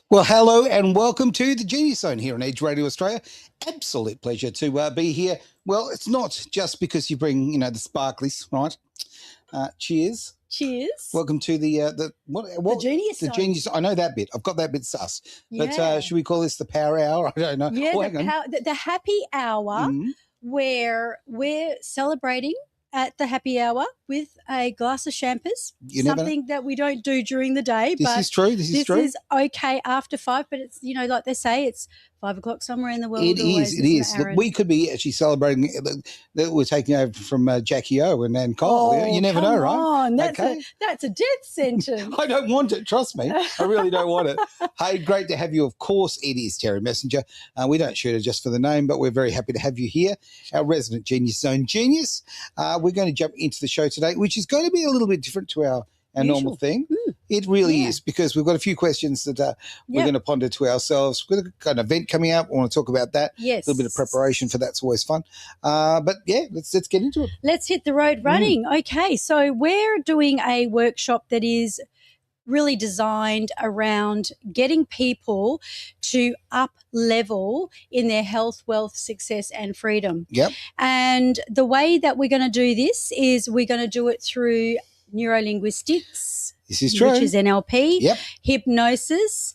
Well, hello and welcome to the Genius Zone here on Edge Radio Australia. Absolute pleasure to be here. Well, it's not just because you bring, the sparklies, right? Cheers. Cheers. Welcome to the Genius Zone. Genius. I know that bit. I've got that bit sus. Yeah. But should we call this the Power Hour? I don't know. Yeah, the happy hour where we're celebrating at the happy hour with a glass of champers, something that we don't do during the day. This is true. This is okay after 5, but it's, like they say, it's 5 o'clock somewhere in the world. It is. Look, we could be actually celebrating that we're taking over from Jackie O and Kyle. Oh, you never know, right? That's a death sentence. I don't want it. Trust me. I really don't want it. Hey, great to have you. Of course, it is Terry Messenger. We don't shoot her just for the name, but we're very happy to have you here, our resident Genius Zone genius. We're going to jump into the show today, which is going to be a little bit different to our normal thing. It really is, because we've got a few questions that we're going to ponder to ourselves. We've got an event coming up. I want to talk about that. Yes. A little bit of preparation for that's always fun. But yeah, let's get into it. Let's hit the road running. Okay, so we're doing a workshop that is really designed around getting people to up level in their health, wealth, success and freedom. Yep. And the way that we're going to do this is we're going to do it through neurolinguistics. This is true. Which is NLP, yep. hypnosis,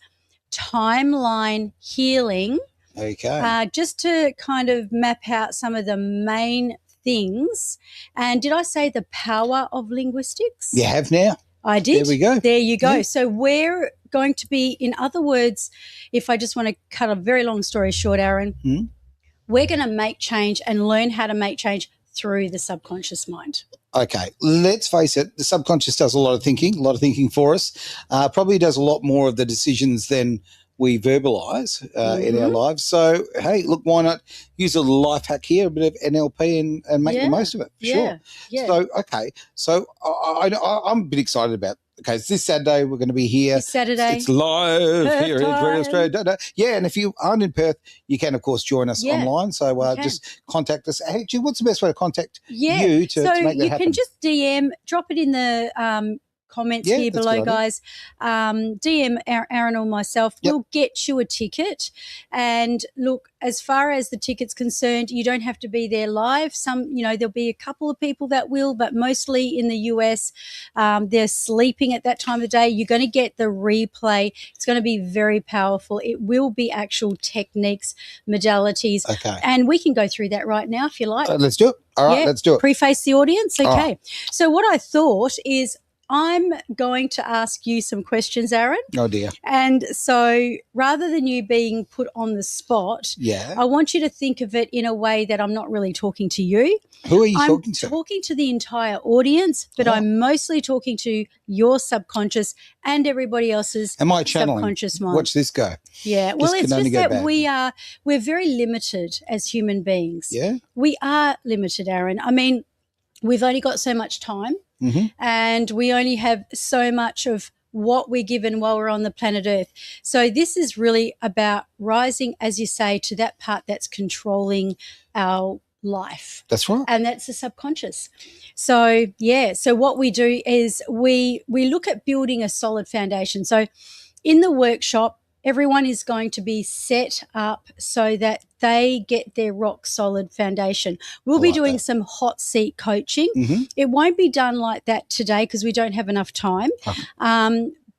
timeline healing. Okay. Just to kind of map out some of the main things. And did I say the power of linguistics? You have now. I did. There we go. There you go. Yeah. So we're going to be, in other words, if I just want to cut a very long story short, Aaron, we're going to make change and learn how to make change through the subconscious mind. Okay, let's face it, the subconscious does a lot of thinking for us, probably does a lot more of the decisions than we verbalise in our lives. So, hey, look, why not use a little life hack here, a bit of NLP and make the most of it, for sure. Yeah. So, okay, so I'm a bit excited about okay, it's this Saturday. We're going to be here. This Saturday. It's live Perth here in Australia. Yeah, and if you aren't in Perth, you can, of course, join us online. So just contact us. Actually, what's the best way to contact you to make that happen? So you can just DM, drop it in the comments here below, guys. DM Aaron or myself. We'll get you a ticket. And look, as far as the ticket's concerned, you don't have to be there live. Some, there'll be a couple of people that will, but mostly in the US, they're sleeping at that time of the day. You're going to get the replay. It's going to be very powerful. It will be actual techniques, modalities. Okay. And we can go through that right now if you like. Let's do it. All right, let's do it. Preface the audience. Okay. Right. So what I thought is, I'm going to ask you some questions, Aaron. Oh, dear. And so rather than you being put on the spot, I want you to think of it in a way that I'm not really talking to you. Who are you talking to? I'm talking to the entire audience, but I'm mostly talking to your subconscious and everybody else's subconscious mind. Watch this go. Yeah. Well, it's just that we're very limited as human beings. Yeah. We are limited, Aaron. I mean, we've only got so much time. And we only have so much of what we're given while we're on the planet Earth. So this is really about rising, as you say, to that part that's controlling our life. That's right. And that's the subconscious. So, so what we do is we look at building a solid foundation. So in the workshop, everyone is going to be set up so that they get their rock solid foundation. We'll be doing some hot seat coaching. It won't be done like that today because we don't have enough time.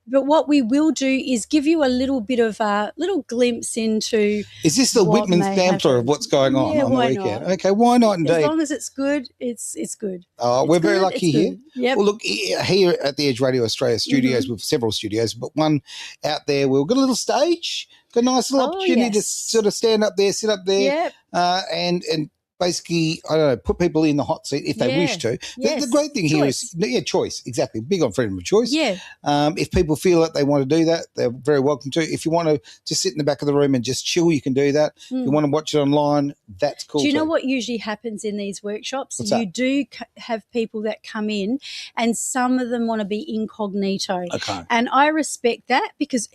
But what we will do is give you a little bit of a little glimpse into. Is this the Whitman sampler of what's going on the weekend? Okay, why not indeed? As long as it's good, it's good. Oh, we're very lucky here. Yep. Well, look, here at the Edge Radio Australia studios, with several studios, but one out there, we've got a little stage, got a nice little opportunity to sort of stand up there, sit up there, and basically, I don't know, put people in the hot seat if they wish to. The great thing here is, choice, exactly. Big on freedom of choice. Yeah. If people feel that they want to do that, they're very welcome to. If you want to just sit in the back of the room and just chill, you can do that. If you want to watch it online, that's cool. Do you know what usually happens in these workshops? You do have people that come in and some of them want to be incognito. Okay. And I respect that because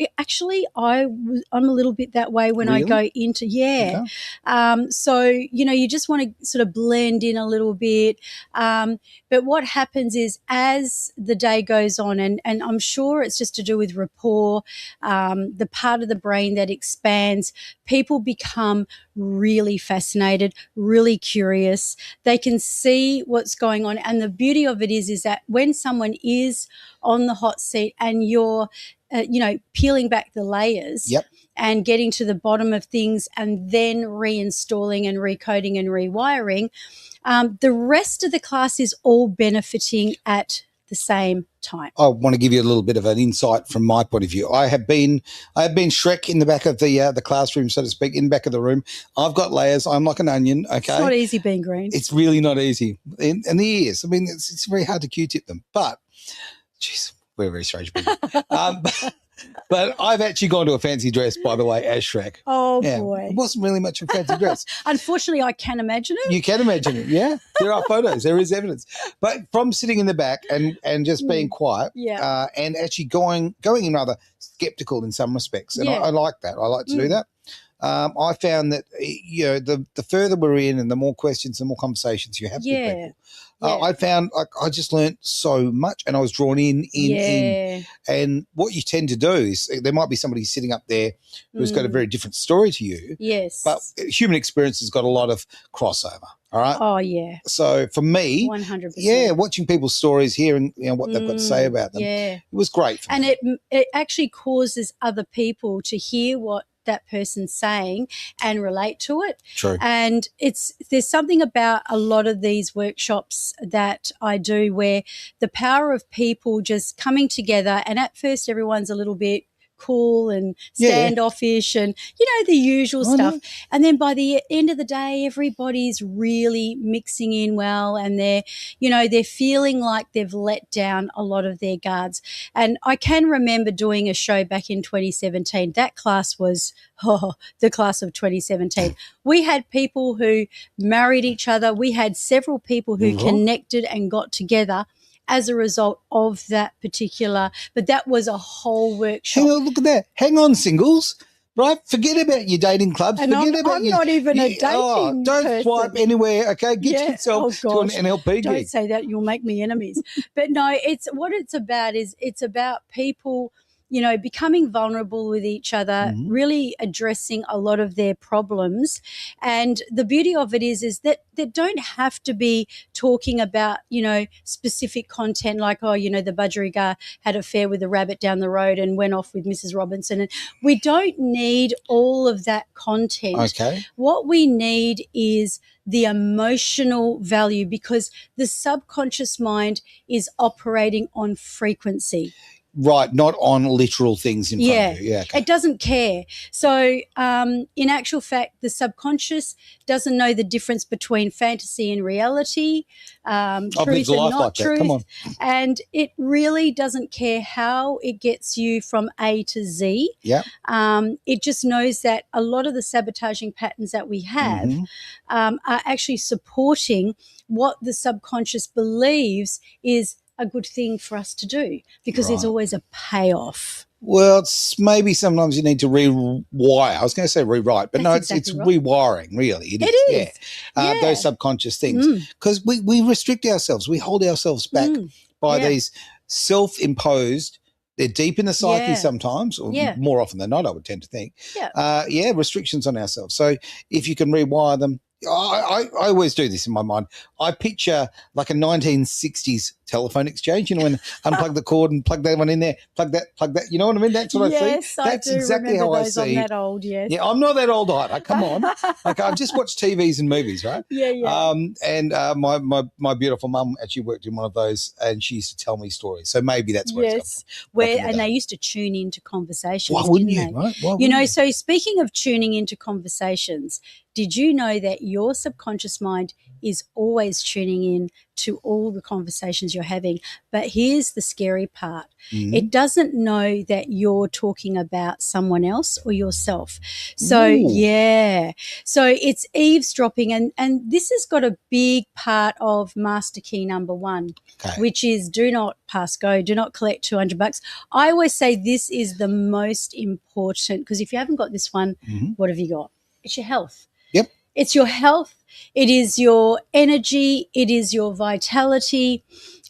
I'm a little bit that way when I go into, so, you just want want to sort of blend in a little bit. But what happens is as the day goes on, and I'm sure it's just to do with rapport, the part of the brain that expands, people become really fascinated, really curious. They can see what's going on. And the beauty of it is that when someone is on the hot seat and you're, peeling back the layers, Yep. and getting to the bottom of things and then reinstalling and recoding and rewiring, the rest of the class is all benefiting at the same time. I want to give you a little bit of an insight from my point of view. I have been Shrek in the back of the classroom, so to speak, in the back of the room. I've got layers. I'm like an onion. Okay, It's not easy being green. It's really not easy, and the ears. I mean, it's very hard to Q-tip them. But, jeez, we're very strange people. But I've actually gone to a fancy dress, by the way, as Shrek. Oh, Yeah, boy. it wasn't really much of a fancy dress. Unfortunately, I can imagine it. You can imagine it, yeah. There are photos. There is evidence. But from sitting in the back and just being quiet, and actually going in rather skeptical in some respects, and I like that. I like to do that. I found that the further we're in, and the more questions, the more conversations you have with people. I found I just learned so much, and I was drawn in. And what you tend to do is there might be somebody sitting up there who's got a very different story to you. Yes. But human experience has got a lot of crossover. All right. Oh, yeah. So for me, 100%. yeah, watching people's stories, hearing what they've got to say about them, it was great for me. And it actually causes other people to hear what that person's saying and relate to it. True. And there's something about a lot of these workshops that I do where the power of people just coming together, and at first everyone's a little bit cool and standoffish and the usual stuff, and then by the end of the day everybody's really mixing in well, and they're feeling like they've let down a lot of their guards. And I can remember doing a show back in 2017. That class was the class of 2017. We had people who married each other. We had several people who connected and got together as a result of that particular, but that was a whole workshop. Look at that. Hang on, singles, right? Forget about your dating clubs. And I'm not even a dating don't person. Swipe anywhere, okay? Get yourself to an NLP gig. Don't say that. You'll make me enemies. But no, it's about people, becoming vulnerable with each other, really addressing a lot of their problems. And the beauty of it is that they don't have to be talking about, specific content like, the budgerigar had an affair with a rabbit down the road and went off with Mrs. Robinson. And we don't need all of that content. Okay. What we need is the emotional value, because the subconscious mind is operating on frequency. Right, not on literal things in front of you. Yeah, okay. It doesn't care. So in actual fact, the subconscious doesn't know the difference between fantasy and reality, truth and not truth. Come on. And it really doesn't care how it gets you from A to Z. Yeah. It just knows that a lot of the sabotaging patterns that we have are actually supporting what the subconscious believes is a good thing for us to do, because there's always a payoff. Well, it's maybe sometimes you need to rewire. I was going to say rewrite, but That's it's right. Rewiring, really. It is. Yeah. Those subconscious things. Because we restrict ourselves. We hold ourselves back by these self-imposed, they're deep in the psyche sometimes, or more often than not, I would tend to think. Restrictions on ourselves. So if you can rewire them, I always do this in my mind. I picture like a 1960s telephone exchange, when unplug the cord and plug that one in there, plug that. You know what I mean? That's what I see. Yes, That's I do exactly remember how those. I see. I'm that old, yes. Yeah, I'm not that old either. Come on. Like I've just watched TVs and movies, right? Yeah. And my beautiful mum actually worked in one of those, and she used to tell me stories. So maybe that's where it's come from. They used to tune into conversations. Why wouldn't you? They? Right? Why wouldn't you? So speaking of tuning into conversations, did you know that your subconscious mind is always tuning in to all the conversations you're having? But here's the scary part. It doesn't know that you're talking about someone else or yourself. So, so it's eavesdropping. And this has got a big part of master key number 1, which is do not pass go, do not collect $200. I always say this is the most important, because if you haven't got this one, what have you got? It's your health. Yep. It's your health, It is your energy, it is your vitality,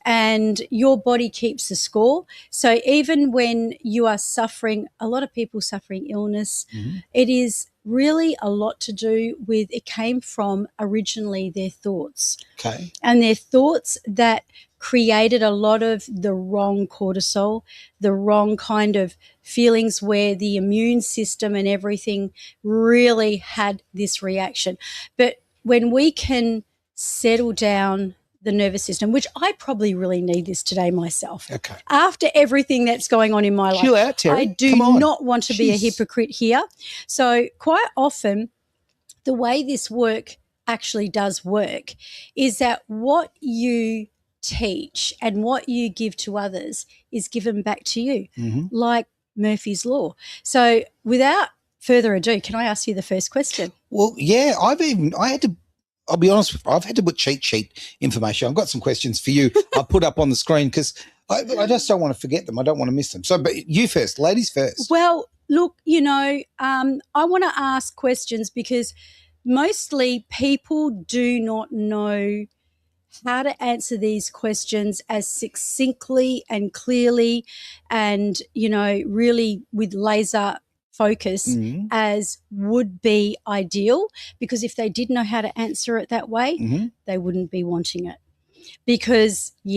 and your body keeps the score. So even when you are suffering, a lot of people suffering illness, it is really a lot to do with, it came from originally their thoughts. Okay. And their thoughts that created a lot of the wrong cortisol, the wrong kind of feelings where the immune system and everything really had this reaction. But when we can settle down the nervous system, which I probably really need this today myself. Okay. After everything that's going on in my life. Chill out, Terry. I do Come on. not want to be a Jeez. hypocrite here. So quite often the way this work actually does work is that what you teach and what you give to others is given back to you, like Murphy's Law. So without further ado, can I ask you the first question? Well, yeah, I'll be honest with you, I've had to put cheat sheet information. I've got some questions for you. I'll put up on the screen because I just don't want to forget them. I don't want to miss them. So, but you first, ladies first. Well, look, I want to ask questions because mostly people do not know how to answer these questions as succinctly and clearly and, really with laser focus as would be ideal, because if they did know how to answer it that way, they wouldn't be wanting it. Because, do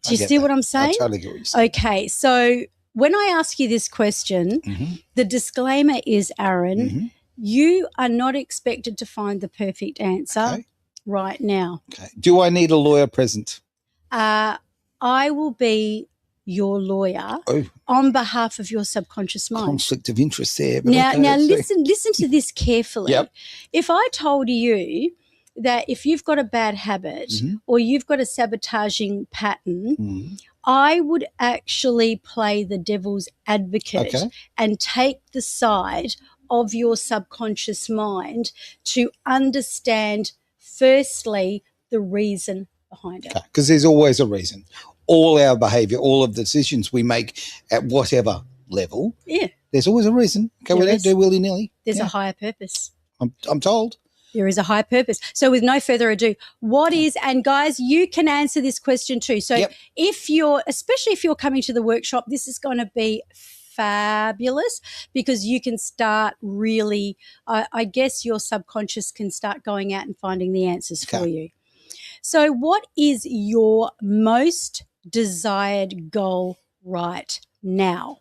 you see what I'm saying? I totally get what you're saying. Okay, so when I ask you this question, the disclaimer is, Aaron, you are not expected to find the perfect answer right now. Okay. Do I need a lawyer present? I will be your lawyer on behalf of your subconscious mind. Conflict of interest there. But Now listen to this carefully. Yep. If I told you that if you've got a bad habit or you've got a sabotaging pattern, I would actually play the devil's advocate and take the side of your subconscious mind to understand, firstly, the reason behind it. Because there's always a reason. All our behaviour, all of the decisions we make at whatever level, there's always a reason. Okay, we don't do willy-nilly. There's a higher purpose. I'm told. There is a high purpose. So with no further ado, what is, and guys, you can answer this question too. So especially if you're coming to the workshop, this is going to be fabulous because you can start really, I guess your subconscious can start going out and finding the answers for you. So what is your most desired goal right now?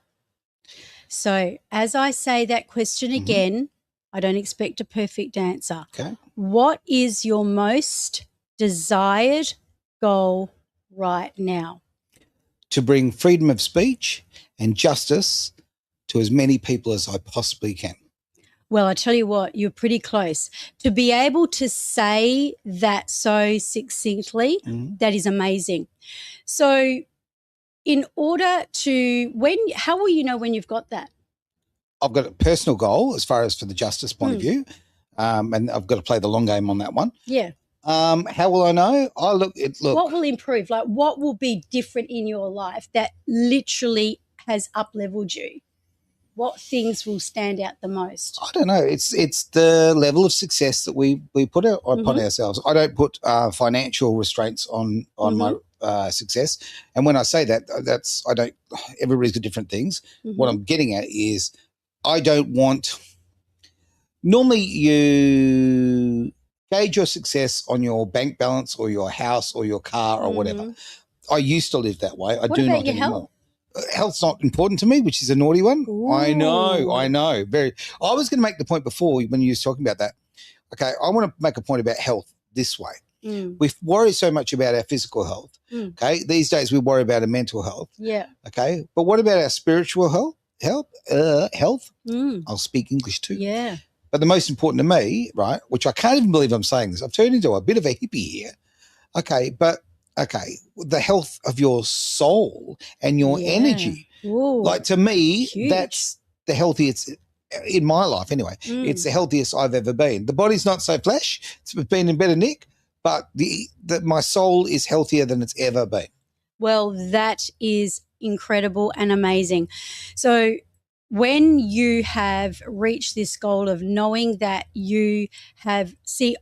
So as I say that question again, I don't expect a perfect answer. Okay. What is your most desired goal right now? To bring freedom of speech and justice to as many people as I possibly can. Well, I tell you what, you're pretty close. To be able to say that so succinctly, that is amazing. So in order to, how will you know when you've got that? I've got a personal goal as far as for the justice point of view, and I've got to play the long game on that one. Yeah. How will I know? Look. What will improve? Like, what will be different in your life that literally has up-leveled you? What things will stand out the most? I don't know. It's the level of success that we put upon ourselves. I don't put financial restraints on my success. And when I say that, everybody's got different things. What I'm getting at is I don't want – normally you gauge your success on your bank balance or your house or your car or whatever. I used to live that way. I do not anymore. Health? Health's not important to me, which is a naughty one. Ooh. I know. I was going to make the point before when you were talking about that. Okay, I want to make a point about health this way. We worry so much about our physical health. Okay, these days we worry about our mental health. Yeah. Okay, but what about our spiritual health? I'll speak English too. Yeah. But the most important to me, right, which I can't even believe I'm saying this, I've turned into a bit of a hippie here. Okay, the health of your soul and your energy. Ooh, like to me, huge. That's the healthiest in my life anyway. It's the healthiest I've ever been. The body's not so flesh, it's been in better nick, but my soul is healthier than it's ever been. Well, that is incredible and amazing. So when you have reached this goal of knowing that you have,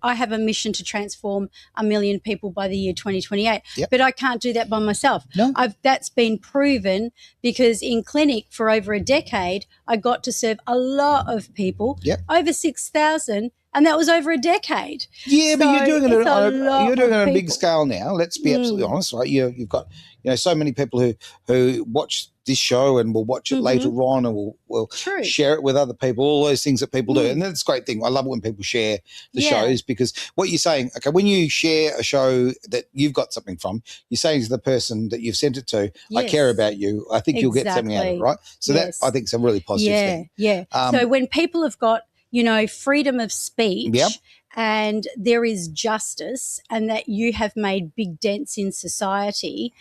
I have a mission to transform 1 million people by the year 2028, Yep. but I can't do that by myself. No. That's been proven because in clinic for over a decade, I got to serve a lot of people, Yep. over 6,000, and that was over a decade. Yeah, but you're doing it on a big people. scale now. Let's be absolutely honest, right? You've got so many people who watch this show and will watch it later on and will share it with other people, all those things that people do. And that's a great thing. I love it when people share the shows, because what you're saying, okay, when you share a show that you've got something from, you're saying to the person that you've sent it to, I care about you. I think you'll get something out of it, right? So that, I think, is a really positive thing. Yeah. So when people have got, freedom of speech, and there is justice, and that you have made big dents in society,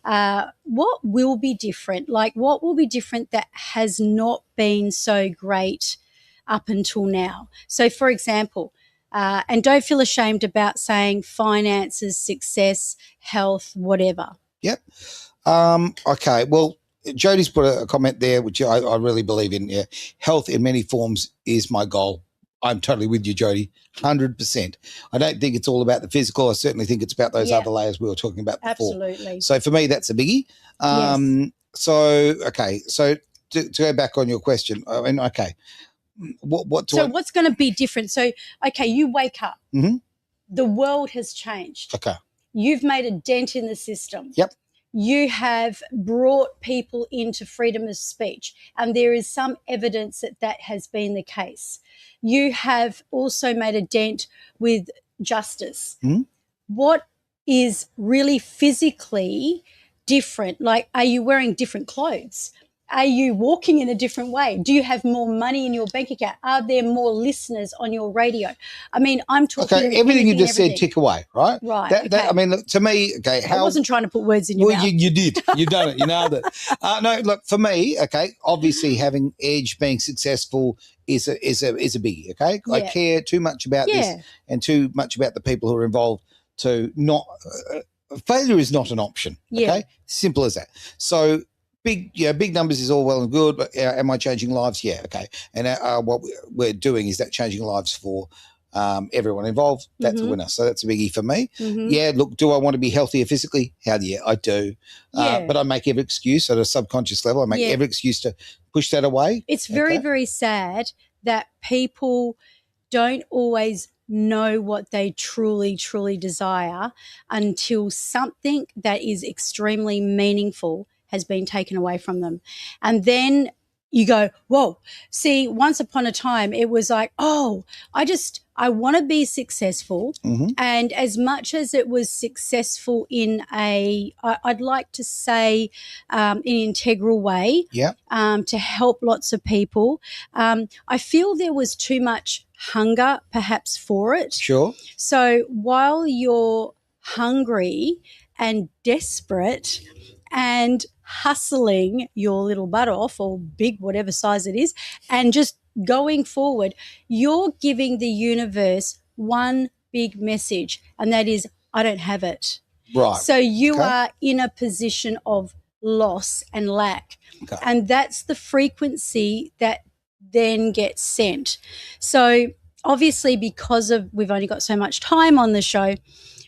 what will be different? Like, what will be different that has not been so great up until now? So, for example, and don't feel ashamed about saying finances, success, health, whatever. Yep. Okay, well, Jodie's put a comment there, which I really believe in. Yeah, health in many forms is my goal. I'm totally with you, Jodie, 100%. I don't think it's all about the physical. I certainly think it's about those other layers we were talking about before. Absolutely. So for me, that's a biggie. So, okay, so to go back on your question, I mean, okay, what's going to be different? So, okay, you wake up. Mm-hmm. The world has changed. Okay. You've made a dent in the system. Yep. You have brought people into freedom of speech, and there is some evidence that has been the case. You have also made a dent with justice. Mm-hmm. What is really physically different? Like, are you wearing different clothes? Are you walking in a different way? Do you have more money in your bank account? Are there more listeners on your radio? I mean, I'm talking. Okay, everything you just said, tick away, right? Right. I mean, look, to me, okay, I wasn't trying to put words in your mouth. Well, you did. You've done it. You nailed it. No, look, for me, okay, obviously having edge, being successful is a biggie, okay? Yeah. I care too much about this and too much about the people who are involved to not failure is not an option, okay? Simple as that. So big numbers is all well and good, but am I changing lives? Yeah, okay. And what we're doing is that changing lives for everyone involved. That's a winner. So that's a biggie for me. Mm-hmm. Yeah, look, do I want to be healthier physically? Hell yeah, I do. But I make every excuse at a subconscious level. I make every excuse to push that away. It's very, very sad that people don't always know what they truly, truly desire until something that is extremely meaningful has been taken away from them. And then you go, whoa, see, once upon a time, it was like, oh, I want to be successful. Mm-hmm. And as much as it was successful in I'd like to say an integral way to help lots of people, I feel there was too much hunger perhaps for it. Sure. So while you're hungry and desperate and hustling your little butt off, or big, whatever size it is, and just going forward, you're giving the universe one big message, and that is, I don't have it. Right. So you are in a position of loss and lack. Okay. And that's the frequency that then gets sent. So obviously, because we've only got so much time on the show,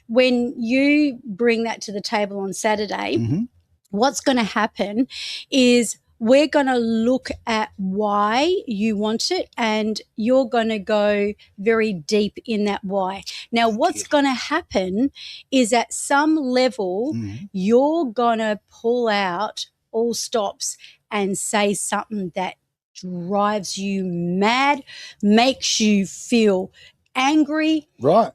when you bring that to the table on Saturday, what's going to happen is we're going to look at why you want it, and you're going to go very deep in that why. Now, what's going to happen is at some level, you're going to pull out all stops and say something that drives you mad, makes you feel angry, right?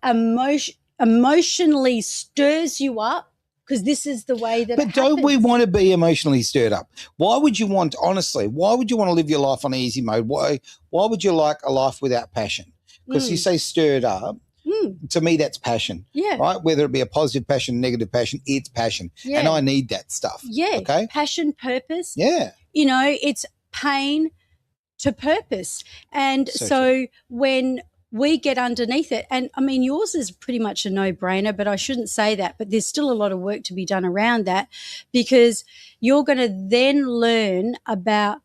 Emotionally stirs you up. Because this is the way that. But don't we want to be emotionally stirred up? Why would you want, honestly? Why would you want to live your life on easy mode? Why would you like a life without passion? Because you say stirred up. To me, that's passion. Yeah. Right. Whether it be a positive passion, negative passion, it's passion, and I need that stuff. Yeah. Okay. Passion, purpose. Yeah. It's pain to purpose, and so when we get underneath it. And I mean, yours is pretty much a no-brainer, but I shouldn't say that. But there's still a lot of work to be done around that, because you're going to then learn about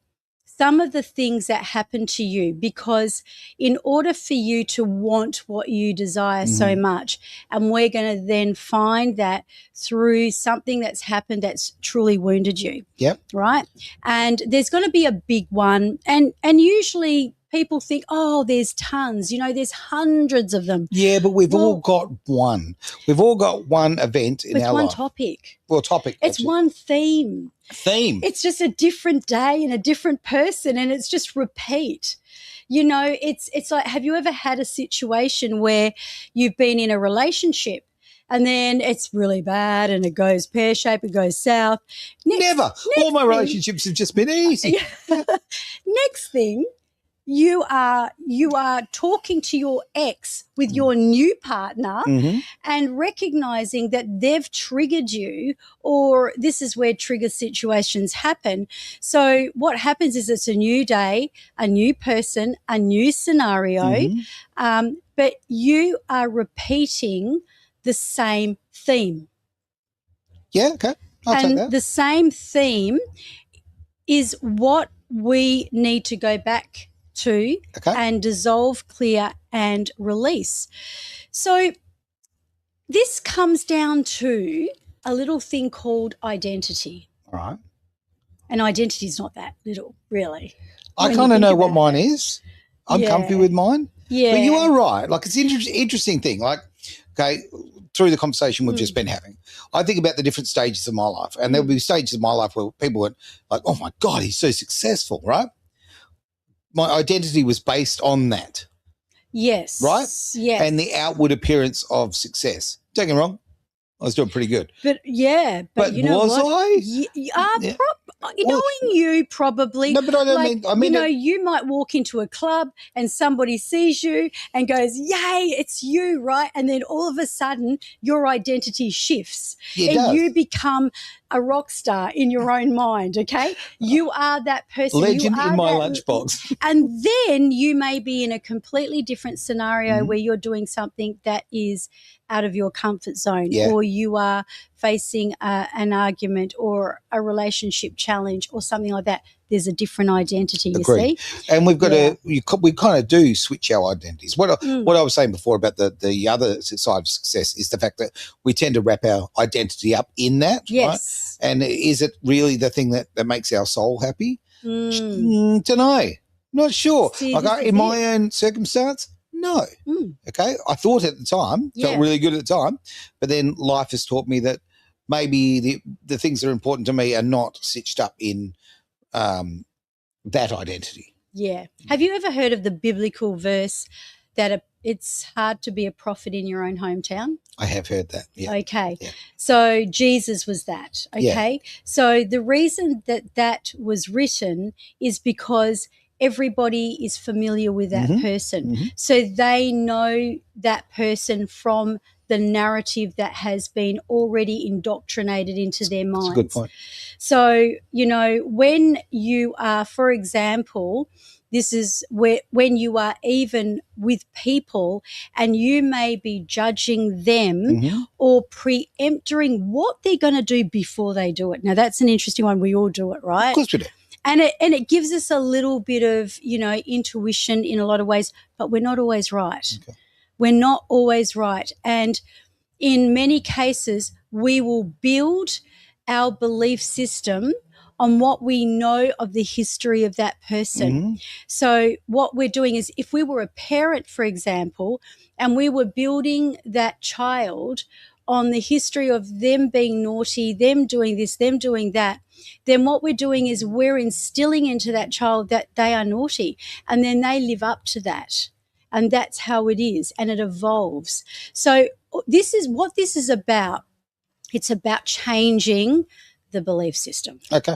some of the things that happen to you, because in order for you to want what you desire so much, and we're going to then find that through something that's happened that's truly wounded you. Yep. Right? And there's going to be a big one. And usually people think, oh, there's tons, there's hundreds of them. Yeah, but we've all got one. We've all got one event in our life. It's one topic. Well, topic. It's one theme. It's just a different day and a different person, and it's just repeat. It's like, have you ever had a situation where you've been in a relationship and then it's really bad and it goes pear-shaped, it goes south? Never. All my relationships have just been easy. Next thing, you are talking to your ex with your new partner and recognizing that they've triggered you, or this is where trigger situations happen. So what happens is it's a new day, a new person, a new scenario, but you are repeating the same theme. Yeah, okay. I'll take that. The same theme is what we need to go back to and dissolve, clear, and release. So this comes down to a little thing called identity. All right. And identity is not that little, really. I kind of know what mine is. I'm comfy with mine. Yeah. But you are right. Like, it's an interesting thing. Like, okay, through the conversation we've just been having, I think about the different stages of my life. And there'll be stages of my life where people went like, oh, my God, he's so successful, right? My identity was based on that. Yes. Right? Yes. And the outward appearance of success. Don't get me wrong, I was doing pretty good. But you know was what? I? Knowing you probably. No, but I don't mean you might walk into a club and somebody sees you and goes, yay, it's you, right? And then all of a sudden your identity shifts. It does. You become a rock star in your own mind, okay? You are that person. Legend in my lunchbox. And then you may be in a completely different scenario where you're doing something that is out of your comfort zone, or you are facing an argument or a relationship challenge or something like that. There's a different identity, you see. And we've got we kind of do switch our identities. What I was saying before about the other side of success is the fact that we tend to wrap our identity up in that. Yes. Right? And is it really the thing that makes our soul happy? Don't know. Not sure. See, in my own circumstance, no. Okay. I thought at the time, felt really good at the time, but then life has taught me that maybe the things that are important to me are not stitched up in that identity. Yeah. Have you ever heard of the biblical verse that it's hard to be a prophet in your own hometown? I have heard that. Yeah. Okay. Yeah. So Jesus was that. Okay. Yeah. So the reason that was written is because everybody is familiar with that person. So they know that person from the narrative that has been already indoctrinated into their minds. That's a good point. So, when you are, for example, this is when you are even with people and you may be judging them or preempting what they're going to do before they do it. Now, that's an interesting one. We all do it, right? Of course we do. And it gives us a little bit of, intuition in a lot of ways, but we're not always right. Okay. We're not always right. And in many cases, we will build our belief system on what we know of the history of that person. So what we're doing is, if we were a parent, for example, and we were building that child on the history of them being naughty, them doing this, them doing that, then what we're doing is we're instilling into that child that they are naughty, and then they live up to that. And that's how it is, and it evolves. So this is what this is about. It's about changing the belief system. Okay.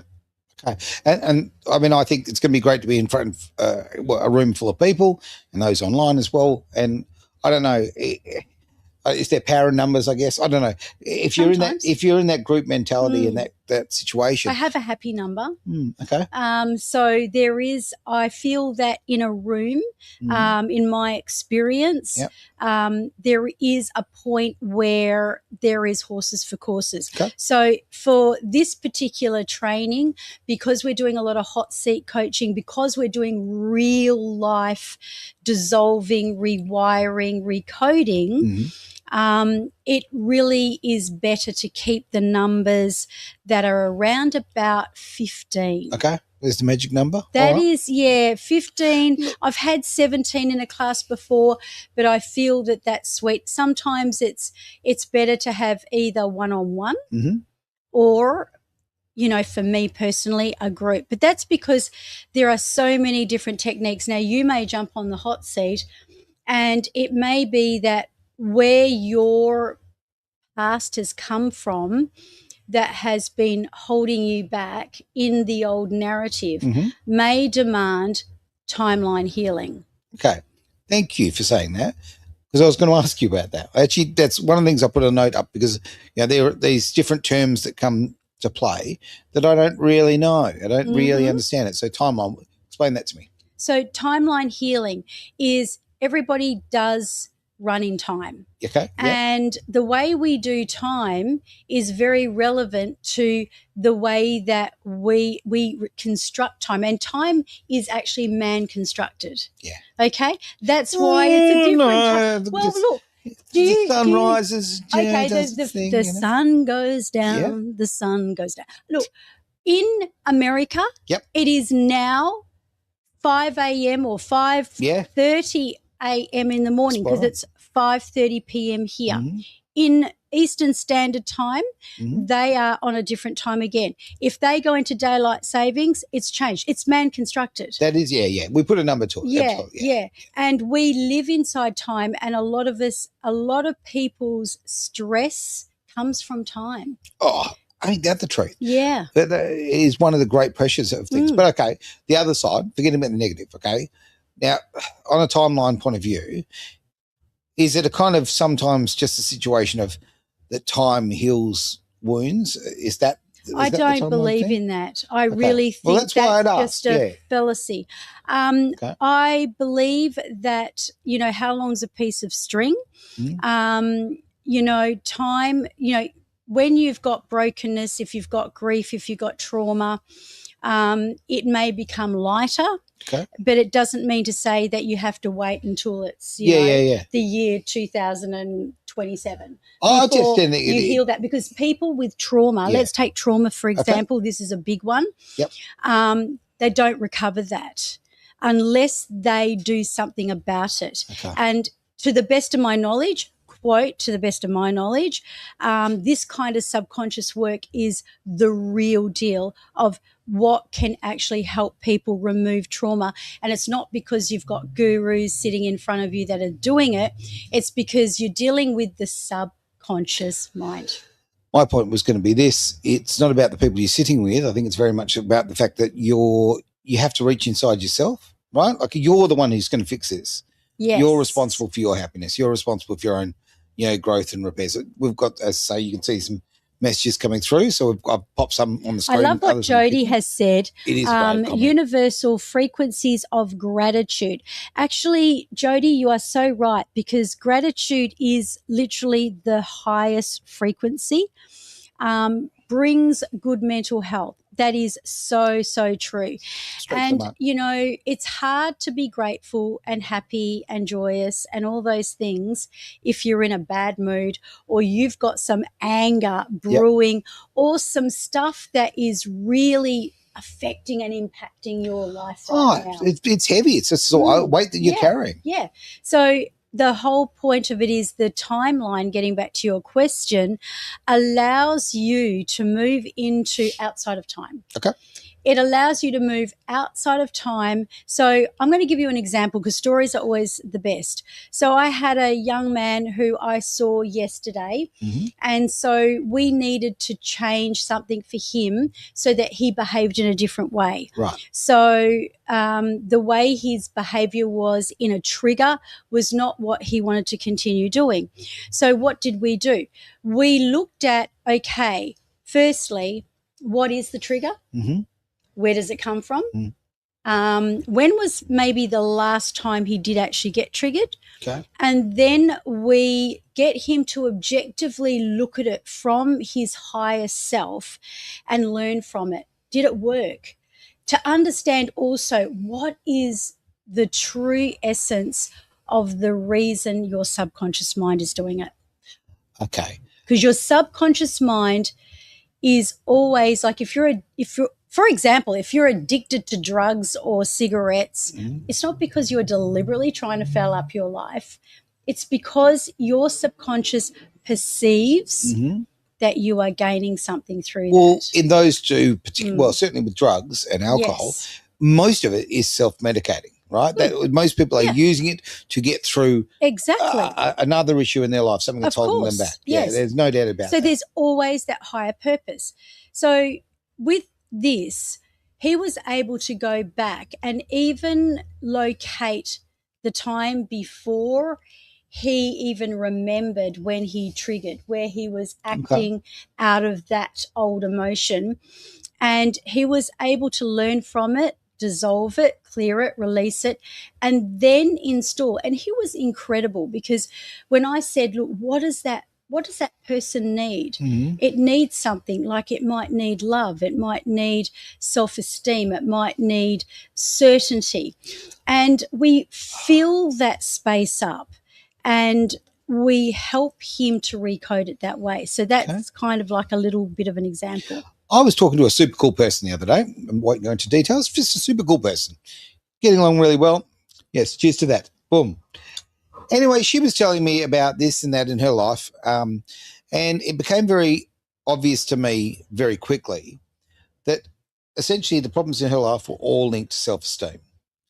And I mean, I think it's going to be great to be in front of a room full of people and those online as well. And I don't know, is there power in numbers? I guess I don't know. If you're in that group mentality and that situation. I have a happy number. Okay. So there is, I feel that in a room, in my experience, there is a point where there is horses for courses. Okay. So for this particular training, because we're doing a lot of hot seat coaching, because we're doing real life dissolving, rewiring, recoding, it really is better to keep the numbers that are around about 15. Okay. There's the magic number. That is, 15. I've had 17 in a class before, but I feel that that's sweet. Sometimes it's better to have either one-on-one or, you know, for me personally, a group. But that's because there are so many different techniques. Now, you may jump on the hot seat and it may be that where your past has come from that has been holding you back in the old narrative may demand timeline healing. Okay. Thank you for saying that, because I was going to ask you about that. Actually, that's one of the things I put a note up, because there are these different terms that come to play that I don't really know. I don't really understand it. So timeline, explain that to me. So timeline healing is everybody does run in time. Okay. And the way we do time is very relevant to the way that we construct time. And time is actually man constructed. Yeah. Okay? That's why it's a different time. Well, look. The sun rises. Okay, the sun goes down. The sun goes down. Look, in America, it is now 5 a.m. or 5:30 a.m. in the morning, because it's 5:30 p.m. here. In Eastern Standard Time, they are on a different time again. If they go into daylight savings, it's changed. It's man constructed. That is, we put a number to it. Yeah. And we live inside time, and a lot of people's stress comes from time. Oh, ain't that the truth? Yeah. That is one of the great pressures of things. But okay, the other side, forgetting about the negative, okay? Now, on a timeline point of view, is it a kind of sometimes just a situation of that time heals wounds? I don't believe in that. I really think that's just a fallacy. I believe that, you know, how long's a piece of string? You know, time, you know, when you've got brokenness, if you've got grief, if you've got trauma, it may become lighter. Okay. But it doesn't mean to say that you have to wait until it's the year 2027 before you heal that. Because people with trauma, let's take trauma for example. This is a big one. They don't recover that unless they do something about it. And to the best of my knowledge, to the best of my knowledge, this kind of subconscious work is the real deal of what can actually help people remove trauma. And it's not because you've got gurus sitting in front of you that are doing it. It's because you're dealing with the subconscious mind. My point was going to be this. It's not about the people you're sitting with. I think it's very much about the fact that you have to reach inside yourself, right? Like, you're the one who's going to fix this. Yes. You're responsible for your happiness. You're responsible for your own, you know, growth and repairs. We've got, as I say, you can see some messages coming through. So I've popped some on the screen. I love what Jody has said. It is great universal frequencies of gratitude. Actually, Jody, you are so right, because gratitude is literally the highest frequency. Brings good mental health. That is so, so true. And, you know, it's hard to be grateful and happy and joyous and all those things if you're in a bad mood, or you've got some anger brewing, or some stuff that is really affecting and impacting your life right now. It's heavy. It's just a weight that you're carrying. Yeah. So the whole point of it is the timeline, getting back to your question, allows you to move into outside of time. Okay. It allows you to move outside of time. So I'm going to give you an example, because stories are always the best. So I had a young man who I saw yesterday, and so we needed to change something for him so that he behaved in a different way. Right. So the way his behavior was in a trigger was not what he wanted to continue doing. So what did we do? We looked at, okay, firstly, what is the trigger? Mm-hmm. Where does it come from? Mm. When was maybe the last time he did actually get triggered? Okay. And then we get him to objectively look at it from his higher self and learn from it. Did it work? To understand also what is the true essence of the reason your subconscious mind is doing it. Okay. Because your subconscious mind is always like, if you're for example, if you're addicted to drugs or cigarettes, it's not because you're deliberately trying to foul up your life. It's because your subconscious perceives that you are gaining something through that. In those two particular, well, certainly with drugs and alcohol, most of it is self-medicating, right? That most people are using it to get through another issue in their life, something that's holding them back. Yes. Yeah, there's no doubt about that. So there's always that higher purpose. So with this, he was able to go back and even locate the time before he even remembered when he triggered, where he was acting out of that old emotion. And he was able to learn from it, dissolve it, clear it, release it, and then install. And he was incredible, because when I said, look, what does that person need? It needs something, like it might need love, it might need self-esteem, it might need certainty. And we fill that space up and we help him to recode it that way. So that's kind of like a little bit of an example. I was talking to a super cool person the other day. I won't go into details. Just a super cool person. Getting along really well. Yes, cheers to that. Boom. Anyway, she was telling me about this and that in her life, and it became very obvious to me very quickly that essentially the problems in her life were all linked to self-esteem.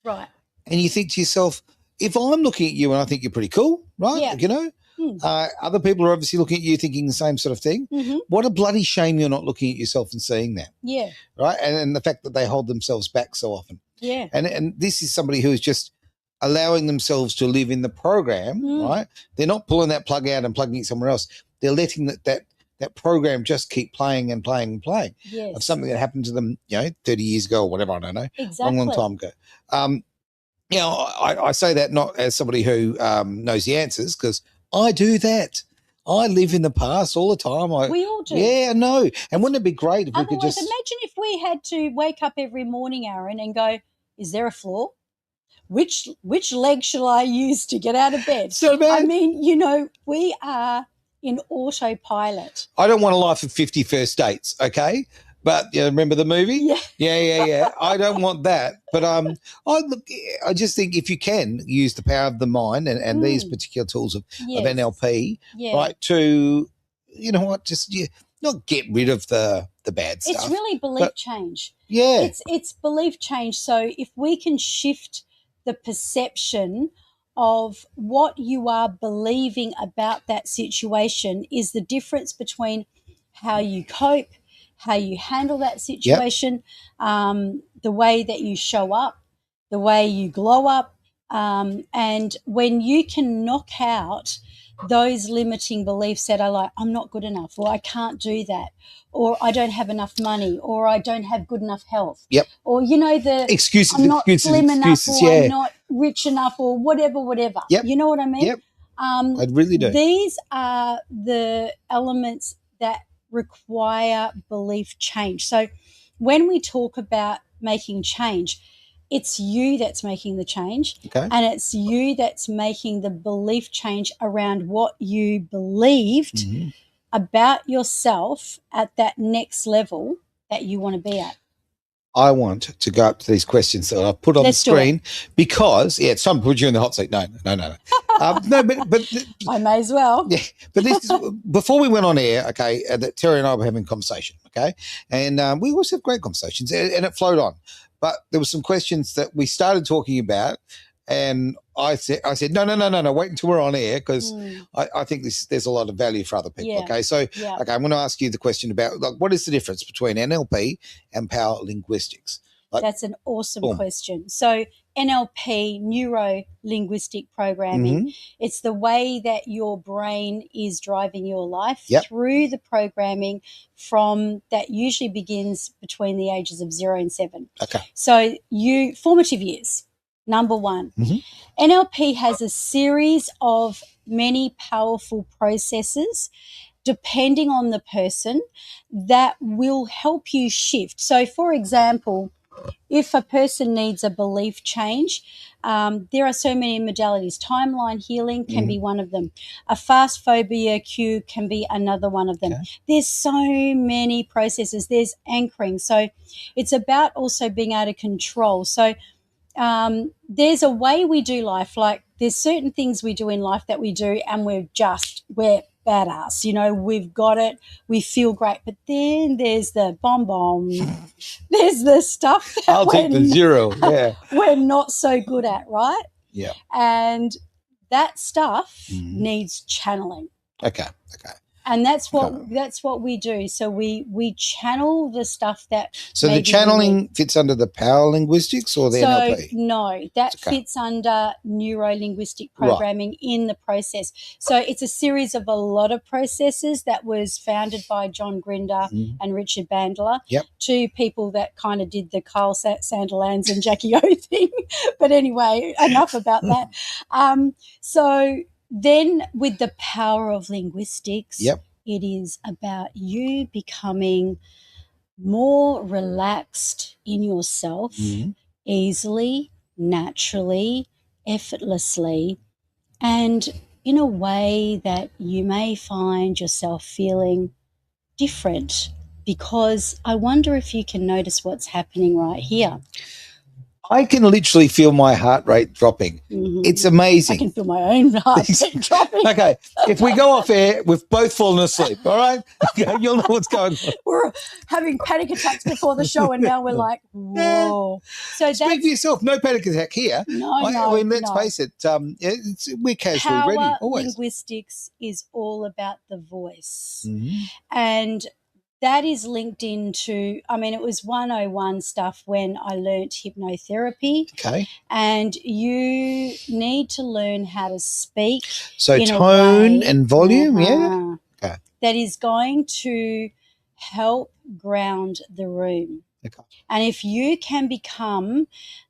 Right. And you think to yourself, if I'm looking at you and I think you're pretty cool, right? Yeah. You know, other people are obviously looking at you thinking the same sort of thing. What a bloody shame you're not looking at yourself and seeing that. Yeah. Right. And the fact that they hold themselves back so often. Yeah. And this is somebody who is just allowing themselves to live in the program, right? They're not pulling that plug out and plugging it somewhere else. They're letting that program just keep playing and playing and playing of something that happened to them, 30 years ago or whatever, I don't know, long time ago. I say that not as somebody who knows the answers, because I do that. I live in the past all the time. We all do. Yeah, I know. And wouldn't it be great if we could just... Imagine if we had to wake up every morning, Aaron, and go, is there a flaw? Which leg shall I use to get out of bed? So bad. I mean, we are in autopilot. I don't want a life of 50 first dates, okay? But remember the movie? Yeah. I don't want that. But I just think if you can use the power of the mind and these particular tools of NLP, right, to not get rid of the bad stuff. It's really belief change. Yeah. It's belief change. So if we can shift the perception of what you are believing about that situation, is the difference between how you cope, how you handle that situation, the way that you show up, the way you glow up. And when you can knock out those limiting beliefs that are like, I'm not good enough, or I can't do that, or I don't have enough money, or I don't have good enough health, or the excuses, I'm not slim enough, or yeah. I'm not rich enough, or whatever. You know what I mean? I really do. These are the elements that require belief change. So when we talk about making change, it's you that's making the change, and it's you that's making the belief change around what you believed about yourself at that next level that you want to be at. I want to go up to these questions that I've put on the screen, because it's time to put you in the hot seat. No. No, but I may as well. Yeah, but this is, before we went on air, that Terry and I were having a conversation, and we always have great conversations, and it flowed on. But there were some questions that we started talking about, and I said, no, wait until we're on air, because I think there's a lot of value for other people. I'm going to ask you the question about, like, what is the difference between NLP and Power Linguistics? Like, that's an awesome boom. question. So NLP, neuro linguistic programming, it's the way that your brain is driving your life through the programming from that usually begins between the ages of 0 and 7. Okay. So formative years, number one. NLP has a series of many powerful processes depending on the person that will help you shift. So, for example, if a person needs a belief change, there are so many modalities. Timeline healing can be one of them. A fast phobia cue can be another one of them. There's so many processes. There's anchoring. So it's about also being able to control. So there's a way we do life. Like there's certain things we do in life that we do and we're badass, you know, we've got it, we feel great. But then there's the bomb, there's the stuff that I'll take the 0, we're not so good at, right? Yeah. And that stuff needs channeling. Okay. And that's what we do. So we channel the stuff that. So the channeling fits under the Power Linguistics or the NLP? No, that fits under neuro-linguistic programming in the process. So it's a series of a lot of processes that was founded by John Grinder and Richard Bandler, two people that kind of did the Carl Sanderlands and Jackie O thing. But anyway, enough about that. So then with the power of linguistics, it is about you becoming more relaxed in yourself, easily, naturally, effortlessly, and in a way that you may find yourself feeling different. Because I wonder if you can notice what's happening right here. I can literally feel my heart rate dropping. It's amazing. I can feel my own heart rate dropping. Okay, if we go off air, we've both fallen asleep, all right? You'll know what's going on. We're having panic attacks before the show and now we're like, whoa. So speak for yourself. No panic attack here. Let's face it, we're casually ready. Always. Linguistics is all about the voice. And that is linked into, I mean, it was 101 stuff when I learnt hypnotherapy. Okay. And you need to learn how to speak. So tone and volume, Okay. That is going to help ground the room. Okay. And if you can become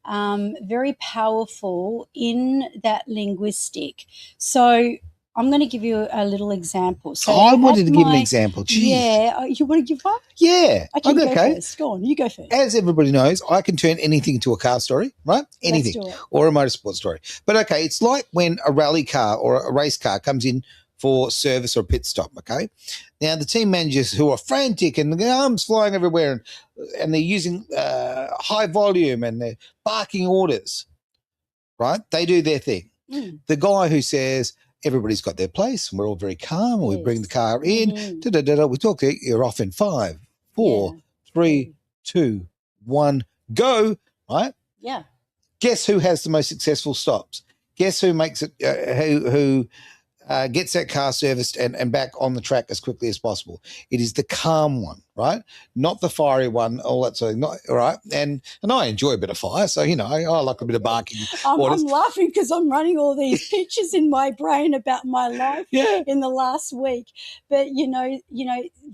very powerful in that linguistic, so I'm going to give you a little example. So I wanted to give an example. Jeez. Yeah. You want to give one? Yeah. Okay, go first. Go on. You go first. As everybody knows, I can turn anything into a car story, right? Anything. Let's do it. Or a motorsport story. But, okay, it's like when a rally car or a race car comes in for service or pit stop, okay? Now, the team managers who are frantic and the arms flying everywhere and they're using high volume and they're barking orders, right? They do their thing. The guy who says, everybody's got their place and we're all very calm and we bring the car in, we talk to you, you're off in 5, 4, 3, 2, 1, go, right? Yeah. Guess who has the most successful stops? Guess who makes it, who gets that car serviced and back on the track as quickly as possible? It is the calm one, right? Not the fiery one, all that sort of thing, right? And I enjoy a bit of fire, so, you know, I like a bit of barking. I'm laughing because I'm running all these pictures in my brain about my life in the last week. But, you know,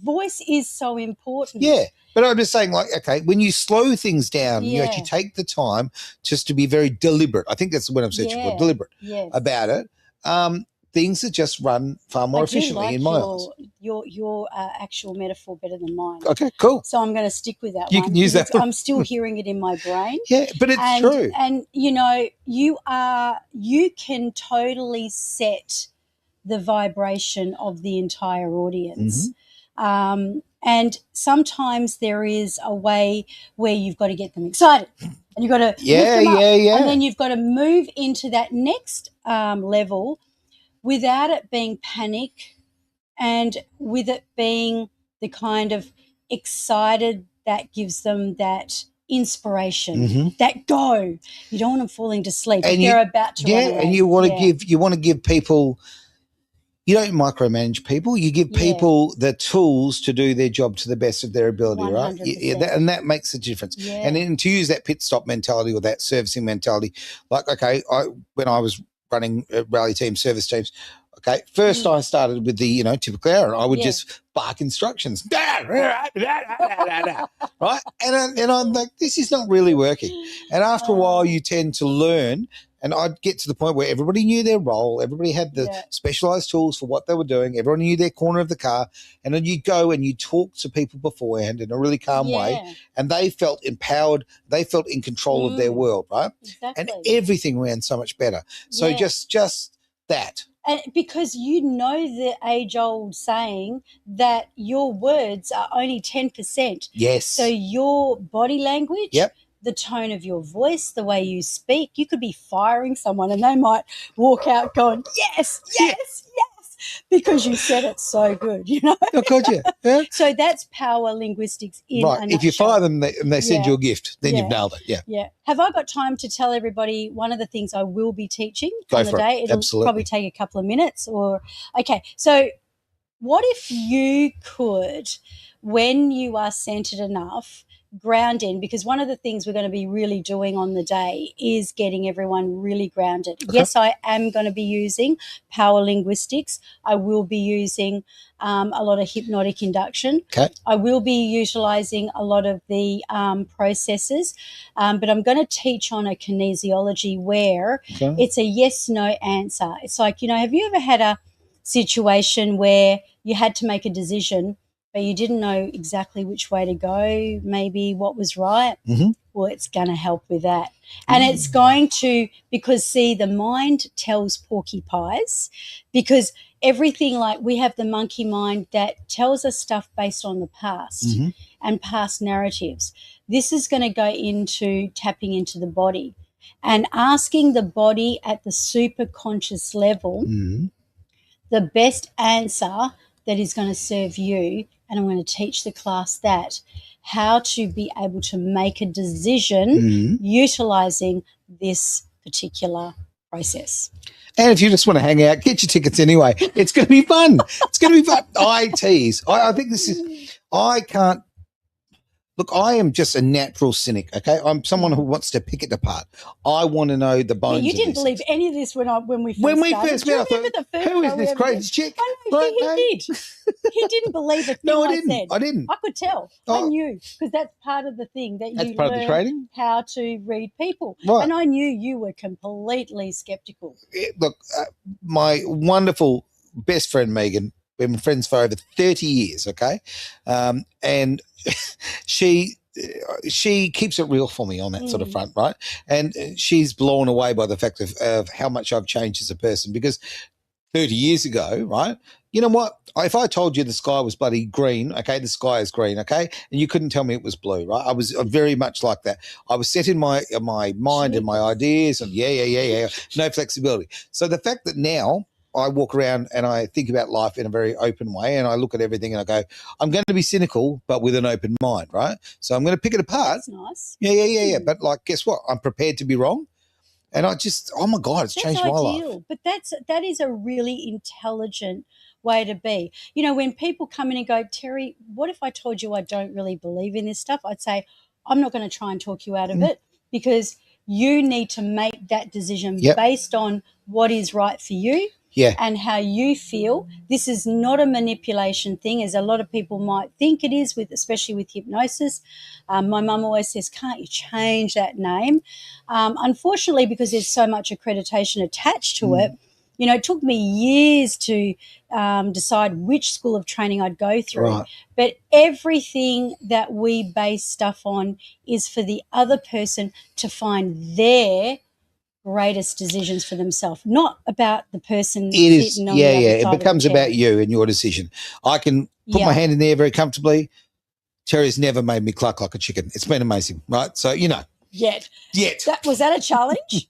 voice is so important. Yeah. But I'm just saying, like, okay, when you slow things down, you actually take the time just to be very deliberate. I think that's what I'm searching for, deliberate about it. Things that just run far more efficiently in my eyes. Your actual metaphor better than mine. Okay, cool. So I'm going to stick with that you one. You can use that. I'm still hearing it in my brain. Yeah, but it's true. And, you know, you can totally set the vibration of the entire audience. And sometimes there is a way where you've got to get them excited and you've got to lift them up. And then you've got to move into that next level without it being panic and with it being the kind of excited that gives them that inspiration, that go. You don't want them falling to sleep. And they're about to run away. And you want to give people you don't micromanage people. You give Yeah. people the tools to do their job to the best of their ability, 100%. right? And that makes a difference. Yeah. And then to use that pit stop mentality or that servicing mentality, like, okay, when I was running rally teams, service teams, okay, first I started with the, typical Aaron. I would just bark instructions, right? And I'm like, this is not really working. And after a while, you tend to learn. And I'd get to the point where everybody knew their role. Everybody had the specialized tools for what they were doing. Everyone knew their corner of the car. And then you'd go and you'd talk to people beforehand in a really calm way. And they felt empowered. They felt in control of their world, right? Exactly. And everything ran so much better. So just that. And because you know the age-old saying that your words are only 10%. Yes. So your body language, the tone of your voice, the way you speak, you could be firing someone and they might walk out going, yes, because you said it so good, Oh, God, yeah. So that's power linguistics in a nutshell. If you fire them and they send you a gift, then you've nailed it. Yeah. Have I got time to tell everybody one of the things I will be teaching on the day? It'll probably take a couple of minutes okay. So what if you could, when you are centered enough, ground in, because one of the things we're going to be really doing on the day is getting everyone really grounded. Okay. Yes, I am going to be using power linguistics. I will be using a lot of hypnotic induction. Okay. I will be utilizing a lot of the processes, but I'm going to teach on a kinesiology where it's a yes-no answer. It's like, have you ever had a situation where you had to make a decision but you didn't know exactly which way to go, maybe what was right? Mm-hmm. Well, it's going to help with that. And it's going to, because, see, the mind tells porcupines, because everything, like we have the monkey mind that tells us stuff based on the past and past narratives. This is going to go into tapping into the body and asking the body at the superconscious level the best answer that is going to serve you. And I'm going to teach the class how to be able to make a decision utilizing this particular process. And if you just want to hang out, get your tickets anyway. It's going to be fun. It's going to be fun. I tease. I think this is – I can't – look, I am just a natural cynic, okay? I'm someone who wants to pick it apart. I want to know the bones. You didn't believe any of this when we first when we started. first met, I thought, who is this crazy chick? I know, he did. He didn't believe a thing I said. I didn't. I could tell. I knew, because that's part of the thing that you part of the training. How to read people. Right. And I knew you were completely skeptical. Look, my wonderful best friend, Megan, we've been friends for over 30 years, okay? And she keeps it real for me on that sort of front, right? And she's blown away by the fact of how much I've changed as a person, because 30 years ago, right? You know what? If I told you the sky was bloody green, okay, the sky is green, okay, and you couldn't tell me it was blue, right? I was very much like that. I was set in my mind and my ideas, and no flexibility. So the fact that now I walk around and I think about life in a very open way, and I look at everything and I go, I'm going to be cynical, but with an open mind, right? So I'm going to pick it apart. That's nice. Yeah. But like, guess what? I'm prepared to be wrong. And I just, oh my God, it's changed my life. But that is a really intelligent way to be. When people come in and go, Terry, what if I told you I don't really believe in this stuff? I'd say, I'm not going to try and talk you out of it, because you need to make that decision based on what is right for you. Yeah. And how you feel. This is not a manipulation thing, as a lot of people might think it is, especially with hypnosis. My mum always says, can't you change that name? Unfortunately, because there's so much accreditation attached to it, it took me years to decide which school of training I'd go through. Right. But everything that we base stuff on is for the other person to find their greatest decisions for themselves, not about the person sitting on the other side. It becomes about you and your decision. I can put my hand in there very comfortably. Terry's never made me cluck like a chicken. It's been amazing, right? So, Yet. Was that a challenge?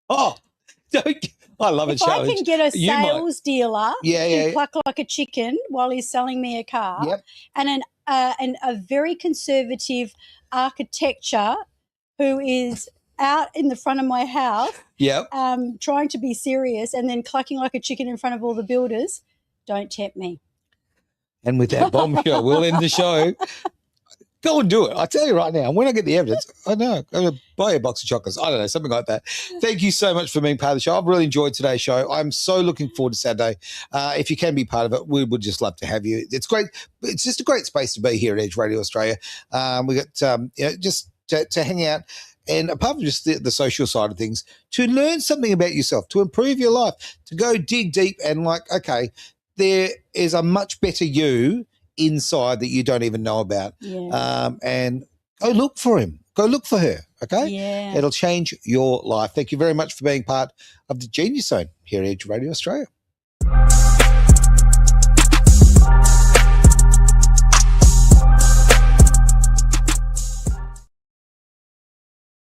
I love a challenge. If I can get a sales dealer to cluck like a chicken while he's selling me a car, and a very conservative architecture who is out in the front of my house, trying to be serious, and then clucking like a chicken in front of all the builders, Don't tempt me. And with that bombshell, we'll end the show. Go and do it. I tell you right now, when I get the evidence, I know, I'm going to buy a box of chocolates. I don't know, something like that. Thank you so much for being part of the show. I've really enjoyed today's show. I'm so looking forward to Saturday. If you can be part of it, we would just love to have you. It's great. It's just a great space to be here at Edge Radio Australia. We got just to hang out. And apart from just the social side of things, to learn something about yourself, to improve your life, to go dig deep and okay, there is a much better you inside that you don't even know about. Yeah. And go look for him. Go look for her, okay? Yeah. It'll change your life. Thank you very much for being part of the Genius Zone here at Edge Radio Australia.